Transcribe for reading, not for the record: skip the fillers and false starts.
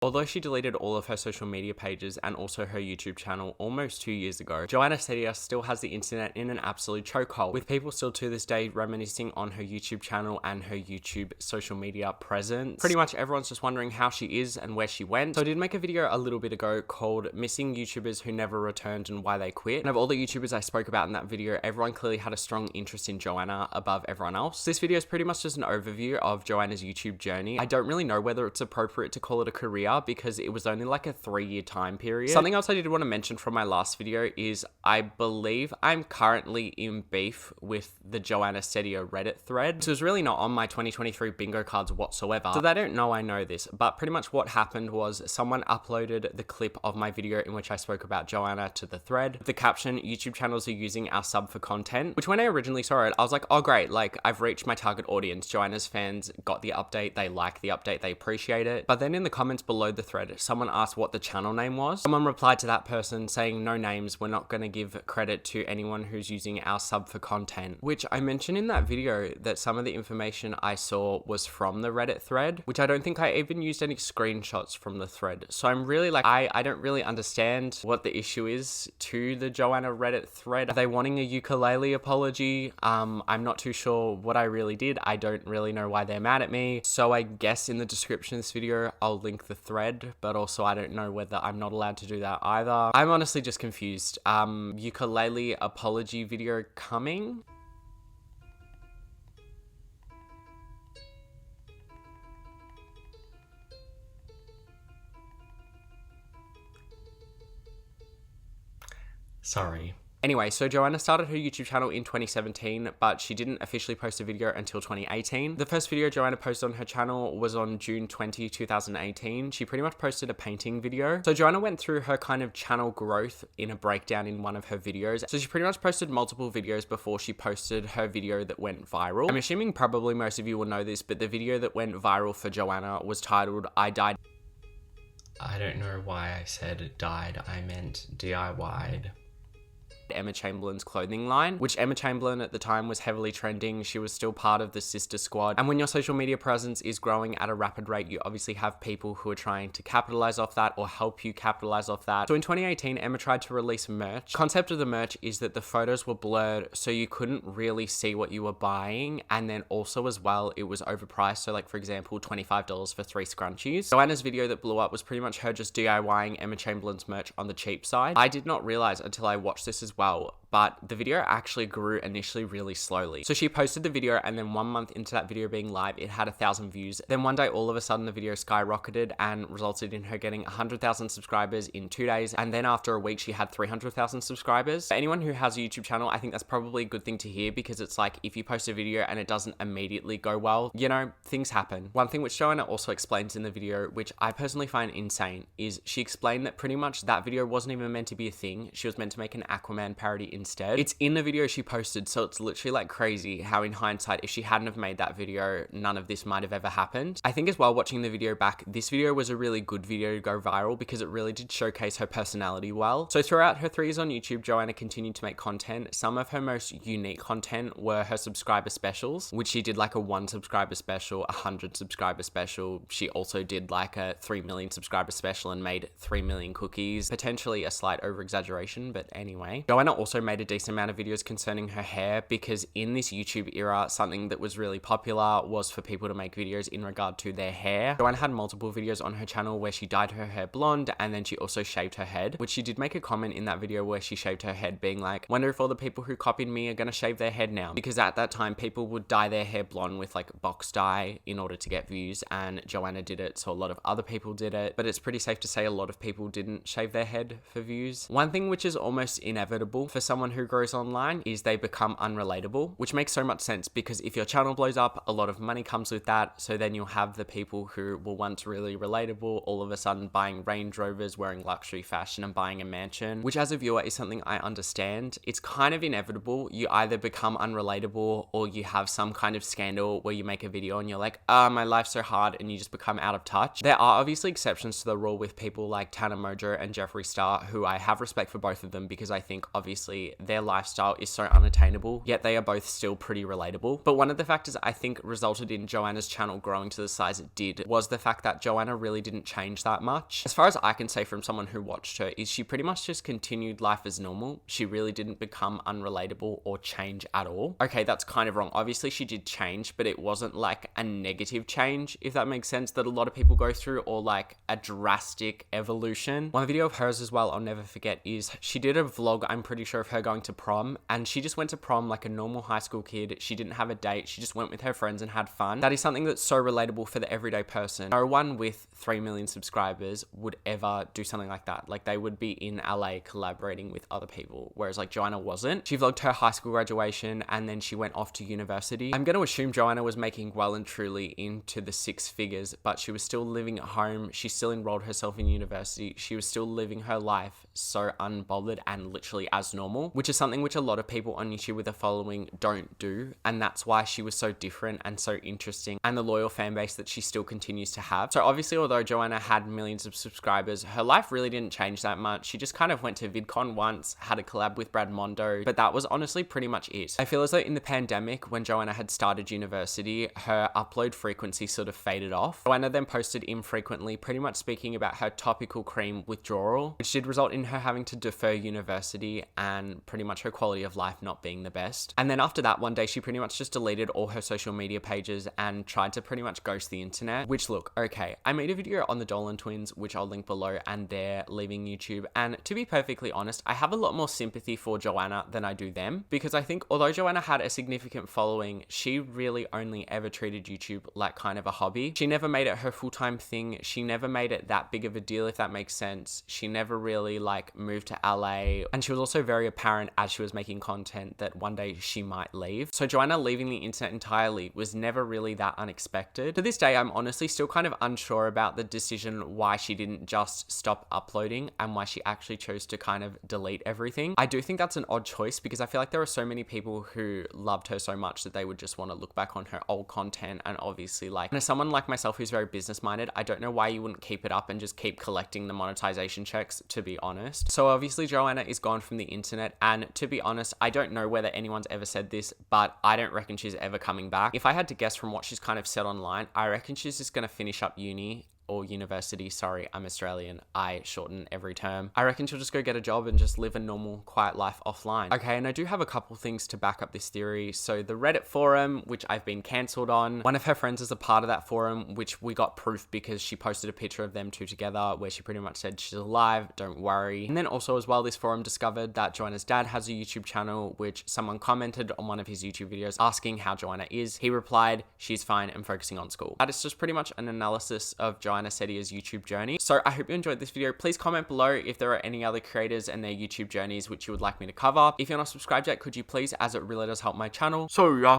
Although she deleted all of her social media pages and also her YouTube channel almost 2 years ago, Joana Ceddia still has the internet in an absolute chokehold, with people still to this day reminiscing on her YouTube channel and her YouTube social media presence. Pretty much everyone's just wondering how she is and where she went. So I did make a video a little bit ago called Missing YouTubers Who Never Returned and Why They Quit. And of all the YouTubers I spoke about in that video, everyone clearly had a strong interest in Joana above everyone else. This video is pretty much just an overview of Joana's YouTube journey. I don't really know whether it's appropriate to call it a career because it was only like a 3-year time period. Something else I did want to mention from my last video is I believe I'm currently in beef with the Joana Ceddia Reddit thread. This was really not on my 2023 bingo cards whatsoever, so they don't know I know this, but pretty much what happened was someone uploaded the clip of my video in which I spoke about Joana to the thread. The caption, "YouTube channels are using our sub for content," which when I originally saw it, I was like, oh great, like I've reached my target audience. Joana's fans got the update, they like the update, they appreciate it. But then in the comments below the thread, someone asked what the channel name was. Someone replied to that person saying, "No names, we're not going to give credit to anyone who's using our sub for content," which I mentioned in that video that some of the information I saw was from the Reddit thread, which I don't think I even used any screenshots from the thread. So I'm really like, I don't really understand what the issue is to the Joana Reddit thread. Are they wanting a ukulele apology? I'm not too sure what I really did. I don't really know why they're mad at me. So I guess in the description of this video, I'll link the thread, but also I don't know whether I'm not allowed to do that either. I'm honestly just confused. Ukulele apology video coming? Sorry. Anyway, so Joana started her YouTube channel in 2017, but she didn't officially post a video until 2018. The first video Joana posted on her channel was on June 20, 2018. She pretty much posted a painting video. So Joana went through her kind of channel growth in a breakdown in one of her videos. So she pretty much posted multiple videos before she posted her video that went viral. I'm assuming probably most of you will know this, but the video that went viral for Joana was titled, "I Died." I don't know why I said died, I meant DIY'd. Emma Chamberlain's clothing line, which Emma Chamberlain at the time was heavily trending. She was still part of the sister squad. And when your social media presence is growing at a rapid rate, you obviously have people who are trying to capitalize off that or help you capitalize off that. So in 2018, Emma tried to release merch. The concept of the merch is that the photos were blurred, so you couldn't really see what you were buying. And then also as well, it was overpriced. So like for example, $25 for 3 scrunchies. Joanna's video that blew up was pretty much her just DIYing Emma Chamberlain's merch on the cheap side. I did not realize until I watched this as well, but the video actually grew initially really slowly. So she posted the video, and then 1 month into that video being live, it had 1,000 views. Then one day, all of a sudden, the video skyrocketed and resulted in her getting 100,000 subscribers in 2 days. And then after a week, she had 300,000 subscribers. For anyone who has a YouTube channel, I think that's probably a good thing to hear, because it's like, if you post a video and it doesn't immediately go well, you know, things happen. One thing which Joana also explains in the video, which I personally find insane, is she explained that pretty much that video wasn't even meant to be a thing. She was meant to make an Aquaman parody instead. It's in the video she posted, so it's literally like crazy how in hindsight, if she hadn't have made that video, none of this might have ever happened. I think as well, watching the video back, this video was a really good video to go viral because it really did showcase her personality well. So throughout her 3 years on YouTube, Joana continued to make content. Some of her most unique content were her subscriber specials, which she did like a 1 subscriber special, 100 subscriber special. She also did like a 3 million subscriber special and made 3 million cookies. Potentially a slight over exaggeration, but anyway. Joana also made a decent amount of videos concerning her hair, because in this YouTube era, something that was really popular was for people to make videos in regard to their hair. Joana had multiple videos on her channel where she dyed her hair blonde, and then she also shaved her head, which she did make a comment in that video where she shaved her head being like, "Wonder if all the people who copied me are gonna shave their head now," because at that time people would dye their hair blonde with like box dye in order to get views, and Joana did it, so a lot of other people did it, but it's pretty safe to say a lot of people didn't shave their head for views. One thing which is almost inevitable for someone who grows online is they become unrelatable, which makes so much sense, because if your channel blows up, a lot of money comes with that. So then you'll have the people who were once really relatable all of a sudden buying Range Rovers, wearing luxury fashion, and buying a mansion, which as a viewer is something I understand. It's kind of inevitable. You either become unrelatable or you have some kind of scandal where you make a video and you're like, my life's so hard, and you just become out of touch. There are obviously exceptions to the rule with people like Tana Mojo and Jeffree Star, who I have respect for both of them, because I think obviously say their lifestyle is so unattainable, yet they are both still pretty relatable. But one of the factors I think resulted in Joanna's channel growing to the size it did was the fact that Joanna really didn't change that much. As far as I can say from someone who watched her, is she pretty much just continued life as normal. She really didn't become unrelatable or change at all. Okay, that's kind of wrong. Obviously she did change, but it wasn't like a negative change, if that makes sense, that a lot of people go through, or like a drastic evolution. One video of hers as well I'll never forget is she did a vlog, I'm pretty sure, of her going to prom, and she just went to prom like a normal high school kid. She didn't have a date, she just went with her friends and had fun. That is something that's so relatable for the everyday person. No one with 3 million subscribers would ever do something like that. Like, they would be in LA collaborating with other people, whereas like Joanna wasn't. She vlogged her high school graduation and then she went off to university. I'm going to assume Joanna was making well and truly into the 6 figures, but she was still living at home. She still enrolled herself in university. She was still living her life so unbothered and literally as normal, which is something which a lot of people on YouTube with a following don't do. And that's why she was so different and so interesting, and the loyal fan base that she still continues to have. So obviously, although Joanna had millions of subscribers, her life really didn't change that much. She just kind of went to VidCon once, had a collab with Brad Mondo, but that was honestly pretty much it. I feel as though in the pandemic, when Joanna had started university, her upload frequency sort of faded off. Joanna then posted infrequently, pretty much speaking about her topical cream withdrawal, which did result in her having to defer university and pretty much her quality of life not being the best. And then after that, one day she pretty much just deleted all her social media pages and tried to pretty much ghost the internet, which, look, okay, I made a video on the Dolan twins, which I'll link below, and they're leaving YouTube. And to be perfectly honest, I have a lot more sympathy for Joanna than I do them, because I think although Joanna had a significant following, she really only ever treated YouTube like kind of a hobby. She never made it her full-time thing. She never made it that big of a deal, if that makes sense. She never really like moved to LA, and she was also very apparent as she was making content that one day she might leave. So Joanna leaving the internet entirely was never really that unexpected. To this day, I'm honestly still kind of unsure about the decision why she didn't just stop uploading and why she actually chose to kind of delete everything. I do think that's an odd choice, because I feel like there are so many people who loved her so much that they would just want to look back on her old content. And obviously, like, and as someone like myself who's very business minded, I don't know why you wouldn't keep it up and just keep collecting the monetization checks, to be honest. So obviously Joanna is gone from the internet, and to be honest, I don't know whether anyone's ever said this, but I don't reckon she's ever coming back. If I had to guess from what she's kind of said online, I reckon she's just going to finish up uni or university. Sorry, I'm Australian. I shorten every term. I reckon she'll just go get a job and just live a normal, quiet life offline. Okay, and I do have a couple things to back up this theory. So the Reddit forum, which I've been cancelled on, one of her friends is a part of that forum, which we got proof because she posted a picture of them two together where she pretty much said she's alive, don't worry. And then also as well, this forum discovered that Joanna's dad has a YouTube channel, which someone commented on one of his YouTube videos asking how Joanna is. He replied, she's fine and focusing on school. That is just pretty much an analysis of Joanna Ceddia's YouTube journey. So I hope you enjoyed this video. Please comment below if there are any other creators and their YouTube journeys which you would like me to cover. If you're not subscribed yet, could you please, as it really does help my channel. So yeah.